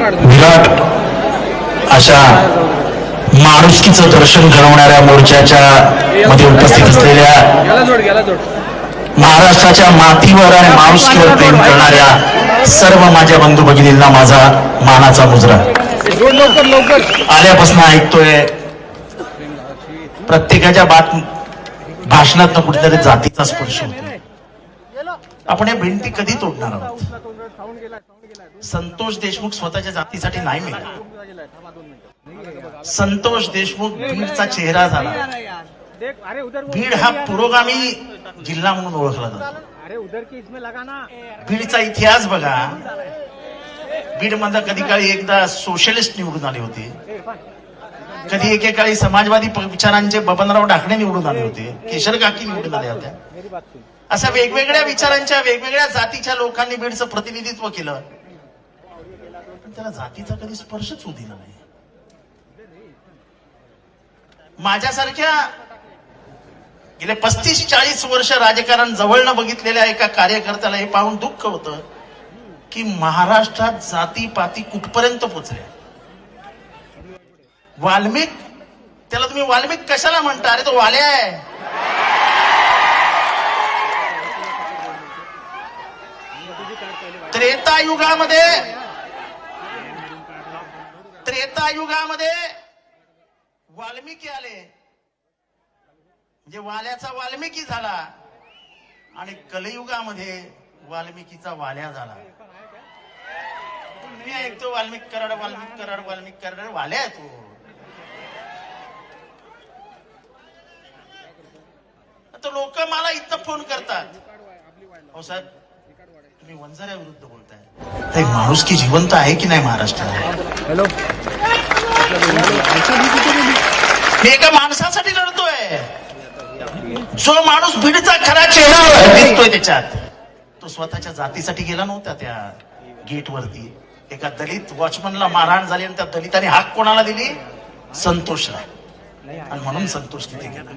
विराट अशा माणुसकीचं दर्शन घडवणाऱ्या मोर्चाच्या मध्ये उपस्थित असलेल्या महाराष्ट्राच्या मातीवर आणि माणुसकीवर प्रेम करणाऱ्या सर्व माझ्या बंधू भगिनींना माझा मानाचा मुजरा. आल्यापासून ऐकतोय प्रत्येकाच्या भाषणात कुठेतरी जातीचा स्पर्श होतो. आपण या भिंती कधी तोडणार आहोत? संतोष देशमुख स्वतःच्या जातीसाठी नाही मिळाला. संतोष देशमुख बीडचा चेहरा झाला. बीड हा पुरोगामी जिल्हा म्हणून ओळखला जातो. बीडचा इतिहास बघा. बीड मध्ये कधी काळी एकदा सोशलिस्ट निवडून आले होते, कधी एकेकाळी समाजवादी विचारांचे बबनराव ढाकणे निवडून आले होते, केशर काकी निवडून आल्या होत्या. अशा वेगवेगळ्या विचारांच्या वेगवेगळ्या जातीच्या लोकांनी बीडचं प्रतिनिधित्व केलं, पण त्याला जातीचा कधी स्पर्शच होऊ दिला नाही. माझ्यासारख्या गेले 35-40 वर्ष राजकारण जवळनं बघितलेल्या एका कार्यकर्त्याला हे पाहून दुःख होतं की महाराष्ट्रात जातीपाती कुठपर्यंत पोचल्या. वाल्मिक, त्याला तुम्ही वाल्मिक कशाला म्हणता? अरे तो वाल्या आहे. त्रेतायुगामध्ये वाल्मिकी आले म्हणजे वाल्याचा वाल्मिकी झाला, आणि कलियुगामध्ये वाल्मिकीचा वाल्या झाला. मी ऐकतो वाल्मिक कराड, वाल्मिक कराड, वाल्मिक कराड. वाल्या आहे तो. आता लोक मला इथं फोन करतात, हो साहेब तुम्ही वंजाऱ्या विरुद्ध बोलताय, माणुसकी जिवंत आहे की नाही महाराष्ट्रात? हॅलो, मी एका माणसासाठी लढतोय. जो माणूस बीडचा खरा चेहरा दिसतोय त्याच्यात, तो स्वतःच्या जातीसाठी गेला नव्हता. त्या गेटवरती एका दलित वॉचमनला मारहाण झाली आणि त्या दलिताने हाक कोणाला दिली? संतोषला. आणि म्हणून संतोष तिथे गेला.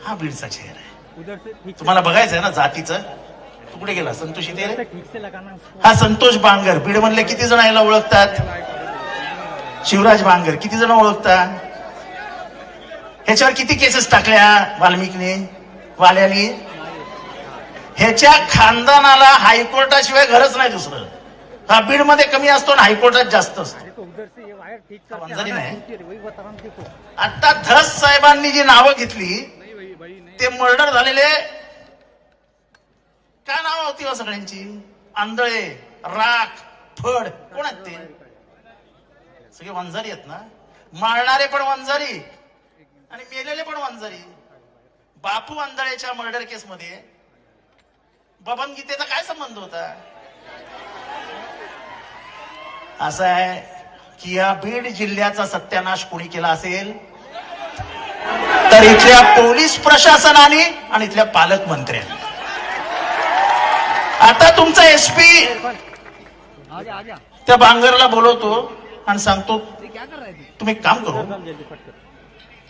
हा बीडचा चेहरा आहे. तुम्हाला बघायचं आहे ना जातीचं? तू कुठे गेला? संतोष इथे. हा संतोष बांगर. बीड मधले किती जण याला ओळखतात? शिवराज बांगर. किती जण ओळखतात? ह्याच्यावर किती केसेस टाकल्या वाल्मिकने, वाल्याने? ह्याच्या खानदानाला हायकोर्टाशिवाय घरच नाही दुसरं. हा बीड मध्ये कमी असतो आणि हायकोर्टात जास्त असतो. वंजारी नाही. आता धस साहेबांनी जी नावं घेतली ते मर्डर झालेले, काय नावं होती हो सगळ्यांची? आंधळे, राख, फड. कोण आहेत ते? सगळे वंजारी आहेत ना. मारणारे पण वंजारी आणि मेलेले पण वंजारी. बापू आंधळेच्या मर्डर केस मध्ये बबन गीतेचा काय संबंध होता? असं आहे की या बीड जिल्ह्याचा सत्यानाश कोणी केला असेल तर इथल्या पोलीस प्रशासनाने आणि इथल्या पालकमंत्र्यांनी. आता तुमचा एसपी त्या बांगरला बोलवतो आणि सांगतो तुम्ही एक काम करो,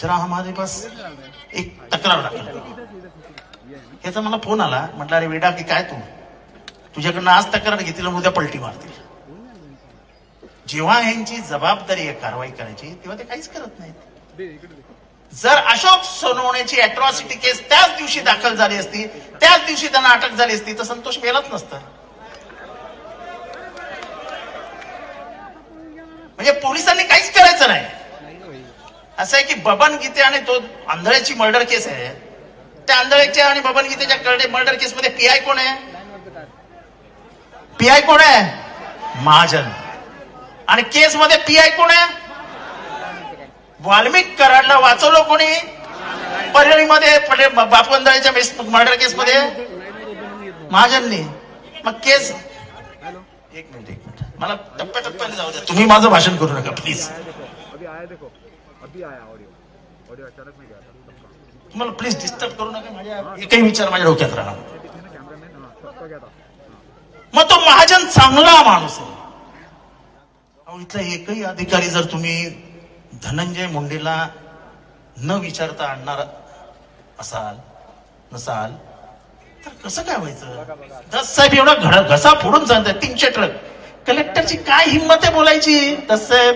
जरा हमारे पास एक तक्रार दाखल. याचा मला फोन आला. म्हटलं अरे वेडा की काय, तू तुझ्याकडनं आज तक्रार घेतील उद्या पलटी मारतील. जेव्हा यांची जबाबदारी आहे कारवाई करायची तेव्हा ते काहीच करत नाहीत. जर अशोक सोनवणेची अॅट्रॉसिटी केस त्याच दिवशी दाखल झाली असती, त्याच दिवशी त्यांना अटक झाली असती, तर संतोष मेलाच नसता. म्हणजे पोलिसांनी काहीच करायचं नाही. असं आहे की बबन गीते आणि तो आंधळ्याची मर्डर केस आहे. त्या आंधळ्याच्या आणि बबन गीतेच्या मर्डर केस मध्ये पीआय कोण आहे? पीआय कोण आहे? महाजन. आणि केस मध्ये पीआय कोण आहे? वाल्मिक कराडला वाचवलं कोणी? परळीमध्ये बापू आंधळेच्या मर्डर केस मध्ये महाजननी. मग केस एक मिनिट मला टप्प्याटप्प्याने जाऊ द्या. तुम्ही माझं भाषण करू नका प्लीज. तुम्हाला प्लीज डिस्टर्ब करू नका. माझ्या एकही विचार माझ्या डोक्यात राहणार. मग तो महाजन चांगला माणूस आहे. इथला एकही अधिकारी जर तुम्ही धनंजय मुंडेला न विचारता आणणार नसाल तर कसं काय व्हायचं? दस साहेब एवढा घसा फोडून सांगतात 300 ट्रक कलेक्टरची काय हिंमत आहे बोलायची? तसं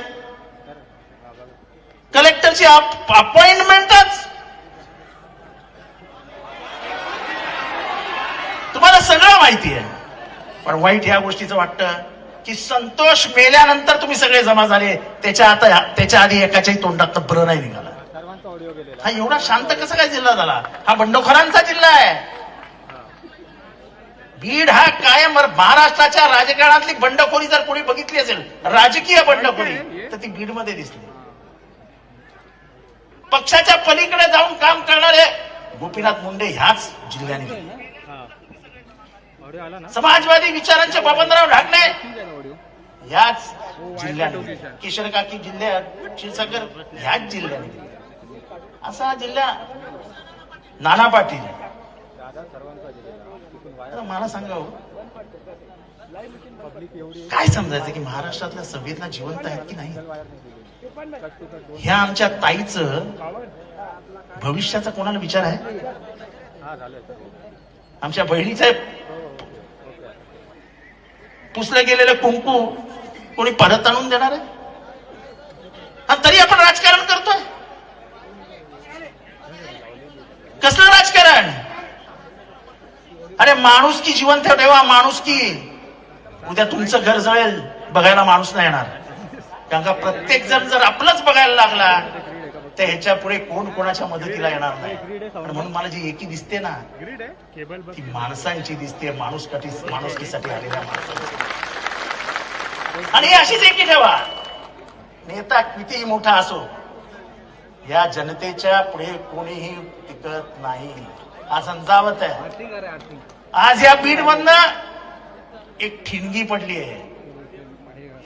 कलेक्टरची अपॉइंटमेंटच तुम्हाला सगळं माहिती आहे. पण वाईट ह्या गोष्टीचं वाटतं की संतोष मेल्यानंतर तुम्ही सगळे जमा झाले, त्याच्या आधी एकाच्याही तोंडात बरं नाही निघाला. हा एवढा शांत कसा काय जिल्हा झाला? हा बंडखोरांचा जिल्हा आहे. बीड हा कायम महाराष्ट्राच्या राजकारणातली बंडखोरी जर कोणी बघितली असेल, राजकीय बंडखोरी, तर ती बीडमध्ये दिसली. पक्षाच्या पलीकडे जाऊन काम करणारे गोपीनाथ मुंडे ह्याच जिल्ह्याने केले. समाजवादी विचारांचे बबनराव ढाकणे ह्याच जिल्ह्याने, किशोर काकी जिल्ह्यात, क्षीरसागर ह्याच जिल्ह्याने केले. असा जिल्हा नाना पाटील. मला सांगा काय समजायचं की महाराष्ट्रातल्या संवेदना जिवंत आहेत की नाही? ह्या आमच्या ताईचं भविष्याचा कोणाला विचार आहे? आमच्या बहिणीचं पुसलं गेलेलं कुंकू कोणी परत आणून देणार आहे? आणि तरी आपण राजकारण करतोय. कसलं राजकारण? अरे माणुसकी जिवंत ठेवा, माणुसकी. उद्या तुमचं घर जळेल, बघायला माणूस नाही येणार. कारण का प्रत्येक जण जर आपलंच बघायला लागला तर ह्याच्या पुढे कोण कोणाच्या मदतीला येणार नाही. म्हणून मला जी एकी दिसते ना, ती माणसांची दिसते, माणुसकीसाठी आलेल्या माणसांची. आणि अशीच एकी ठेवा. नेता कितीही मोठा असो, या जनतेच्या पुढे कोणीही टिकत नाही. हा समजावत आहे. आज या बीड मधनं एक ठिणगी पडली आहे.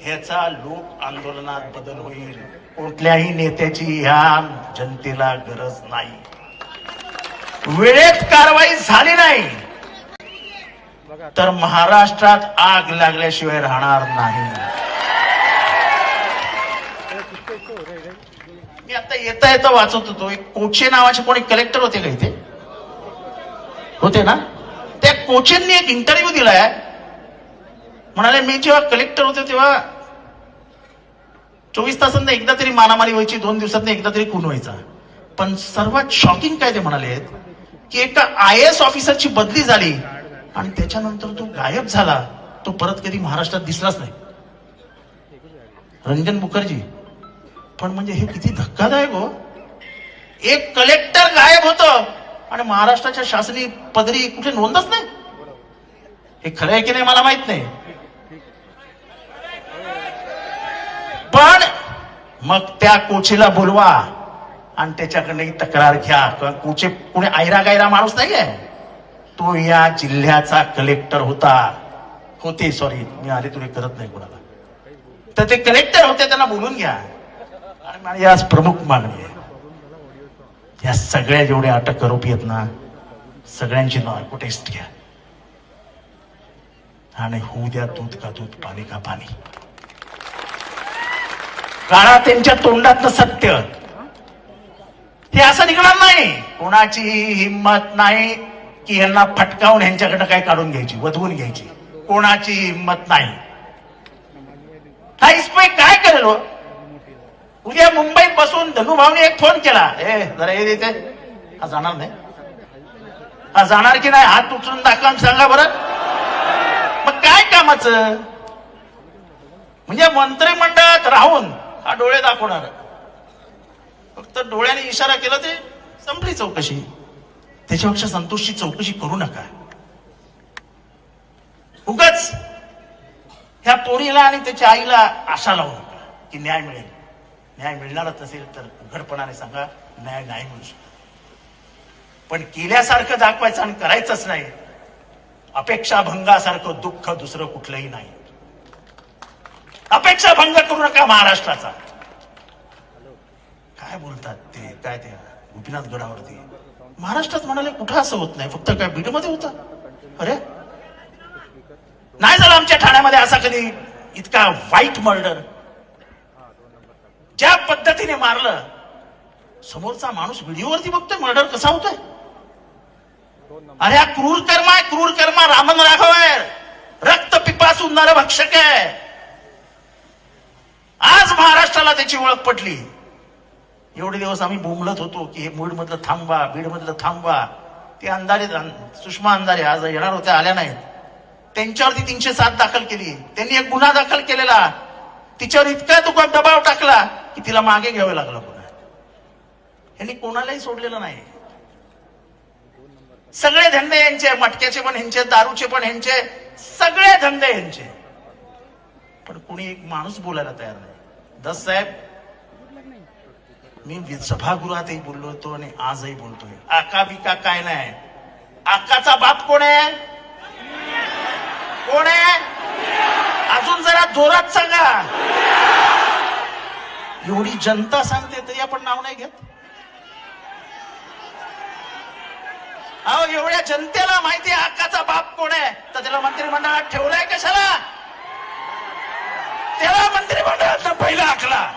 ह्याचा लोक आंदोलनात बदल होईल. कुठल्याही नेत्याची ह्या जनतेला गरज नाही. वेळेत कारवाई झाली नाही तर महाराष्ट्रात आग लागल्याशिवाय राहणार नाही. मी आता येता वाचत होतो, एक कोचे नावाचे कोणी कलेक्टर होते का इथे? होते ना? त्या कोचेंनी एक इंटरव्ह्यू दिलाय. म्हणाले मी जेव्हा कलेक्टर होते तेव्हा 24 तासांना एकदा तरी मारामारी व्हायची, 2 दिवसांना एकदा तरी खून व्हायचा. पण सर्वात शॉकिंग काय ते म्हणाले की एका IAS ऑफिसरची बदली झाली आणि त्याच्यानंतर तो गायब झाला. तो परत कधी महाराष्ट्रात दिसलाच नाही. रंजन मुखर्जी. पण म्हणजे हे किती धक्कादायक हो. एक कलेक्टर गायब होतो आणि महाराष्ट्राच्या शासनी पदरी कुठे नोंदच नाही. हे खरं आहे की नाही मला माहित नाही. पण मग त्या कोचीला बोलवा आणि त्याच्याकडे तक्रार घ्या. कोचे कोणी आयरा गायरा माणूस नाहीये. तो या जिल्ह्याचा कलेक्टर होते. सॉरी, मी आले तुला करत नाही कोणाला. तर ते कलेक्टर होते, त्यांना बोलून घ्या. आणि आज प्रमुख मागणी आहे, या सगळ्या जेवढे अटक आरोपी आहेत ना, सगळ्यांची नार्को टेस्ट घ्या आणि होऊ द्या दूध का दूध, पाणी का पाणी. काळा त्यांच्या तोंडातलं सत्य. हे असं निघणार नाही. कोणाची हिंमत नाही की यांना फटकावून यांच्याकडनं काय काढून घ्यायची, वधवून घ्यायची. कोणाची हिंमत नाही. हा इस्माईल काय करेल? उद्या मुंबईत बसून धनुभावने एक फोन केला, जरा हे देते. हा जाणार नाही? हा जाणार की नाही? हात उचलून दाखवा सांगा बरं. मग काय कामाचं? म्हणजे मंत्रिमंडळात राहून हा डोळे दाखवणार. फक्त डोळ्याने इशारा केला ते संपली चौकशी. त्याच्यापेक्षा संतोषची चौकशी करू नका. उगाच ह्या पोरीला आणि त्याच्या आईला आशा लावू नका की न्याय मिळेल. न्याय मिळणारच नसेल तर उघडपणाने सांगा न्याय नाही मिळू शकत. पण केल्यासारखं दाखवायचं आणि करायचंच नाही. अपेक्षा भंगासारखं दुःख दुसरं कुठलंही नाही. अपेक्षा भंग करू नका महाराष्ट्राचा. काय बोलतात ते, काय ते गोपीनाथ गडावरती महाराष्ट्रात म्हणाले कुठं असं होत नाही, फक्त काय बीडमध्ये होतं. अरे नाही झालं आमच्या ठाण्यामध्ये असा कधी इतका वाईट मर्डर. ज्या पद्धतीने मारलं, समोरचा माणूस व्हिडिओवरती बघतोय मर्डर कसा होतोय. अरे हा क्रूर कर्म आहे, क्रूर कर्म. रामन राघव आहे, रक्त पिपासू नरभक्षक आहे. मला त्याची ओळख पटली. एवढे दिवस आम्ही बोंबलत होतो की हे बीड मधलं थांबवा, बीड मधलं थांबवा. ते अंधारे, सुषमा अंधारे आज येणार होत्या, आल्या नाहीत. त्यांच्यावरती 307 दाखल केली. त्यांनी एक गुन्हा दाखल केलेला, तिच्यावर इतका तो दबाव टाकला की तिला मागे घ्यावं लागलं पुन्हा. यांनी कोणालाही सोडलेलं नाही. सगळे धंदे यांचे, मटक्याचे पण ह्यांचे, दारूचे पण ह्यांचे, सगळे धंदे यांचे. पण कोणी एक माणूस बोलायला तयार नाही. दस साहेब, मी सभागृहातही बोललो होतो आणि आजही बोलतोय, आका बिका काय नाही. आकाचा बाप कोण आहे? कोण आहे? अजून जरा जोरात सांगा. एवढी जनता सांगते तरी आपण नाव नाही घेत. अहो, एवढ्या जनतेला माहिती आहे आकाचा बाप कोण आहे, तर त्याला मंत्रिमंडळात ठेवलाय कशाला? त्याला मंत्रिमंडळात पहिला आखला.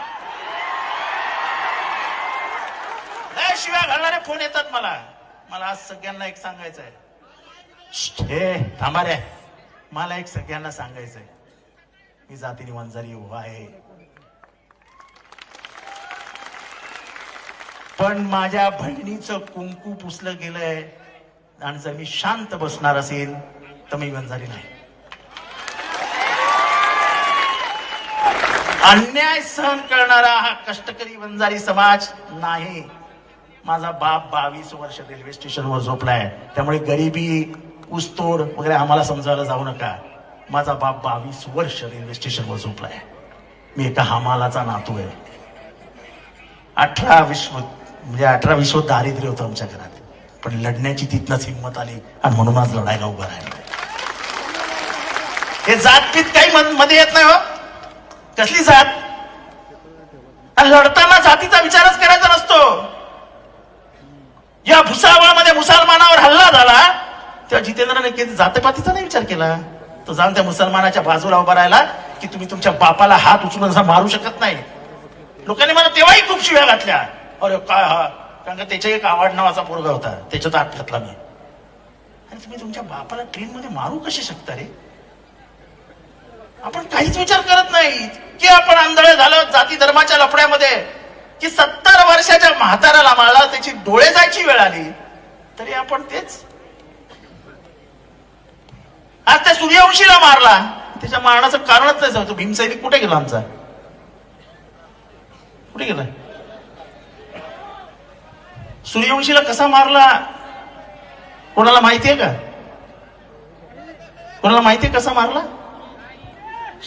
शिव्या घालणारे फोन येतात मला आज सगळ्यांना एक सांगायचं आहे. हे थांबा रे, मला एक सगळ्यांना सांगायचं आहे. मी जातीने वंजारी उभा आहे, पण माझ्या बहिणीचं कुंकू पुसलं गेलंय आणि जर मी शांत बसणार असेल तर मी वंजारी नाही. अन्याय सहन करणारा हा कष्टकरी वंजारी समाज नाही. माझा बाप 22 वर्ष रेल्वे स्टेशनवर झोपलाय, त्यामुळे गरिबी, ऊसतोड वगैरे आम्हाला समजायला जाऊ नका. माझा बाप 22 वर्ष रेल्वे स्टेशनवर झोपलाय. मी एका हमालाचा नातू आहे. 18-20 दारिद्र्य होतं आमच्या घरात, पण लढण्याची तिथनच हिंमत आली आणि म्हणून आज लढायला उभं राहिलं. हे जातपीत काही मध्ये येत नाही हो. कसली जात? लढताना जातीचा विचारच करायचा नसतो. या भुसावळमध्ये मुसलमानावर हल्ला झाला तेव्हा जितेंद्रने जातपातीचा नाही विचार केला. तो जाऊन त्या मुसलमानाच्या बाजूला उभा राहिला की तुम्ही तुमच्या बापाला हात उचलून असा मारू शकत नाही. लोकांनी मला तेव्हाही खूप शिव्या घातल्या. अरे काय हा, कारण का त्याच्या एक आवाड नावाचा पोरगा होता, त्याच्यात हात घातला मी. आणि तुम्ही तुमच्या बापाला ट्रेन मध्ये मारू कसे शकता रे? आपण काहीच विचार करत नाही की आपण आंधळे झालो जाती धर्माच्या लफड्यामध्ये, की 70 वर्षाच्या म्हाताऱ्याला मारला, त्याची डोळे जायची वेळ आली तरी आपण तेच. आज त्या सूर्यवंशीला मारला, त्याच्या मारण्याचं कारणच नाही सांगतो. भीमसैनिक कुठे गेला आमचा? कुठे गेला? सूर्यवंशीला कसा मारला कोणाला माहितीये का? कोणाला माहितीये कसा मारला?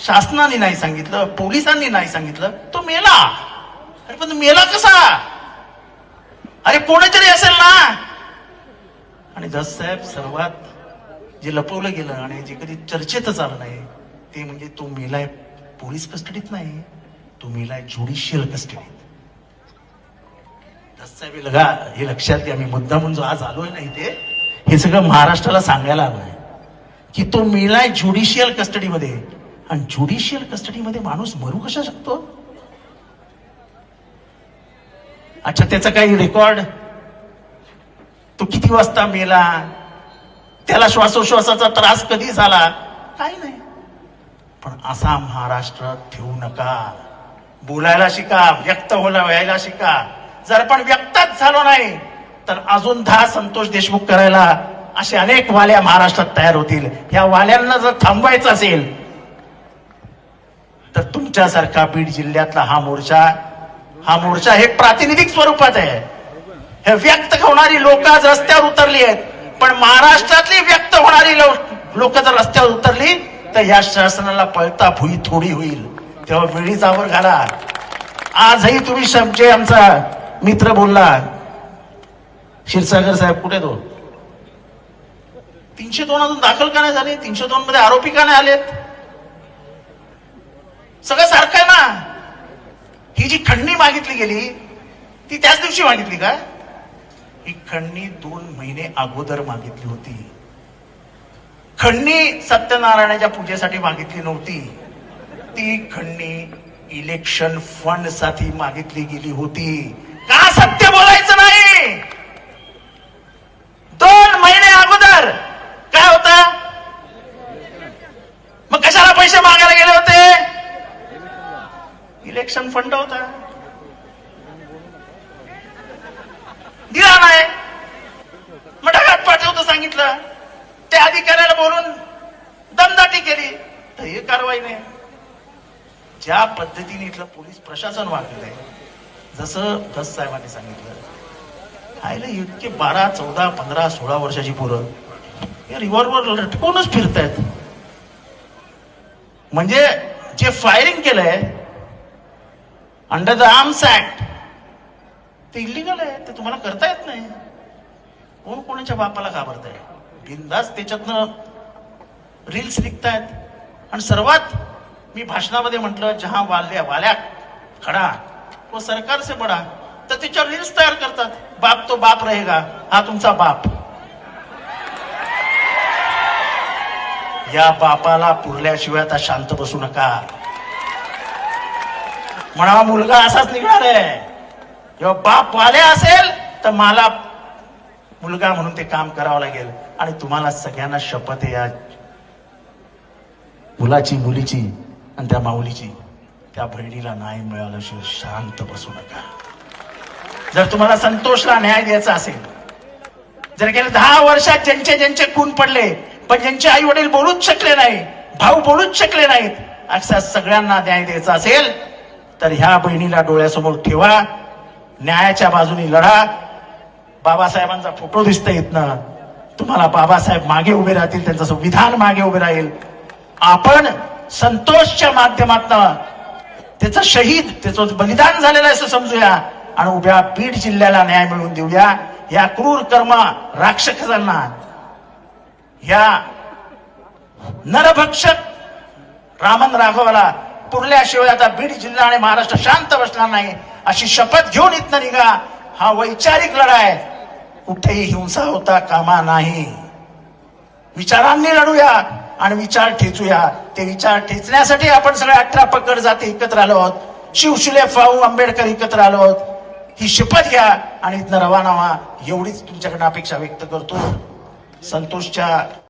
शासनाने नाही सांगितलं, पोलिसांनी नाही सांगितलं, तो मेला. अरे पण मेला कसा? अरे कोणीतरी असेल ना. आणि दस साहेब, सर्वात जे लपवलं गेलं आणि जे कधी चर्चेतच आलं नाही ते म्हणजे तो मेलाय पोलीस कस्टडीत नाही, तो मेलाय ज्युडिशियल कस्टडीत. दस साहेब हे लक्षात घ्या. मी मुद्दा म्हणून जो आज आलोय ना इथे, हे सगळं महाराष्ट्राला सांगायला आलोय की तो मेलाय ज्युडिशियल कस्टडीमध्ये. आणि ज्युडिशियल कस्टडीमध्ये माणूस मरू कशा शकतो? अच्छा, त्याचा काही रेकॉर्ड? तो किती वाजता मेला, त्याला श्वासोश्वासाचा त्रास कधी झाला, काही नाही. पण असा महाराष्ट्र ठेवू नका. बोलायला शिका, व्यक्त व्हायला शिका. जर आपण व्यक्तच झालो नाही तर अजून 10 संतोष देशमुख करायला असे अनेक वाल्या महाराष्ट्रात तयार होतील. या वाल्यांना जर थांबवायचं असेल तर तुमच्यासारखा बीड जिल्ह्यातला हा मोर्चा हे प्रातिनिधिक स्वरूपात आहे. हे व्यक्त होणारी लोक आज रस्त्यावर उतरली आहेत, पण महाराष्ट्रातली व्यक्त होणारी लोक जर रस्त्यावर उतरली तर या शासनाला पळता भुई थोडी होईल. तेव्हा वेळीचावर घाला. आजही तुम्ही जे आमचा मित्र बोलला क्षीरसागर साहेब, कुठे तो 302 अजून दाखल का नाही झाले? 302 मध्ये आरोपी का नाही आलेत? सगळं सारखं आहे ना. ही जी खंडणी मागितली गेली ती त्याच दिवशी मागितली का? ही खंडणी 2 महिने अगोदर मागितली होती. खंडणी सत्यनारायणाच्या पूजेसाठी मागितली नव्हती. ती खंडणी इलेक्शन फंड साठी मागितली गेली होती. का सत्य बोलायचं नाही? 2 महिने अगोदर काय होता? मग कशाला पैसे मागायला गेले होते? इलेक्शन इलेक्शन फंड होता, दिला नाही, मठाघात पाठवतो सांगितलं, त्या अधिकाऱ्याला बोलून दमदाटी केली, तर हे कारवाई नाही. ज्या पद्धतीने इथलं पोलीस प्रशासन वागलंय, जसं दस साहेबांनी सांगितलं, आयला इतके 12, 14, 15, 16 वर्षाची पोरं हे रिव्हॉल्वर लटकूनच फिरतायत. म्हणजे जे फायरिंग केलंय अंडर द आर्म्स ऍक्ट ते इलिगल आहे, ते तुम्हाला करता येत नाही. कोण कोणाच्या बापाला घाबरताय? बिनधास्त त्याच्यातनं रील्स निघतायत. आणि सर्वात मी भाषणामध्ये म्हटलं, जहां वाल्या खडा वो सरकार से बडा, तर त्याच्यावर रील्स तयार करतात. बाप तो बाप रहेगा, हा तुमचा बाप. या बापाला पुरल्याशिवाय आता शांत बसू नका. म्हणा मुलगा असाच निघणार आहे. जेव्हा बाप वाल्या असेल तर मला मुलगा म्हणून ते काम करावं लागेल. आणि तुम्हाला सगळ्यांना शपथ आहे, या मुलाची, मुलीची आणि त्या माऊलीची, त्या बहिणीला न्याय मिळाल्याशिवाय शांत बसू नका. जर तुम्हाला संतोषला न्याय द्यायचा असेल, जर गेल्या 10 वर्षात ज्यांचे खून पडले पण ज्यांचे आई वडील बोलूच शकले नाही, भाऊ बोलूच शकले नाहीत, अशा सगळ्यांना न्याय द्यायचा असेल तर ह्या बहिणीला डोळ्यासमोर ठेवा, न्यायाच्या बाजूने लढा. बाबासाहेबांचा फोटो दिसतोय इथनं, तुम्हाला बाबासाहेब मागे उभे राहतील, त्यांचं संविधान मागे उभे राहील. आपण संतोषच्या माध्यमातून त्याचं शहीद, त्याचं बलिदान झालेलं आहे असं समजूया आणि उभ्या बीड जिल्ह्याला न्याय मिळवून देऊया. या क्रूर कर्म राक्षसांना, या नरभक्षक रामन राघवाला पुरल्याशिवाय आता बीड जिल्हा आणि महाराष्ट्र शांत बसणार नाही, अशी शपथ घेऊन इथनं निघा. हा वैचारिक लढा आहे, कुठेही हिंसा होता कामा नाही. विचारांनी लढूया आणि विचार ठेचूया. ते विचार ठेचण्यासाठी आपण सगळे 18 पकड जाती एकत्र आलो आहोत. शिवशिले फाऊ आंबेडकर एकत्र आलो आहोत. ही शपथ घ्या आणि इथनं रवाना व्हा, एवढीच तुमच्याकडनं अपेक्षा व्यक्त करतो. संतोषच्या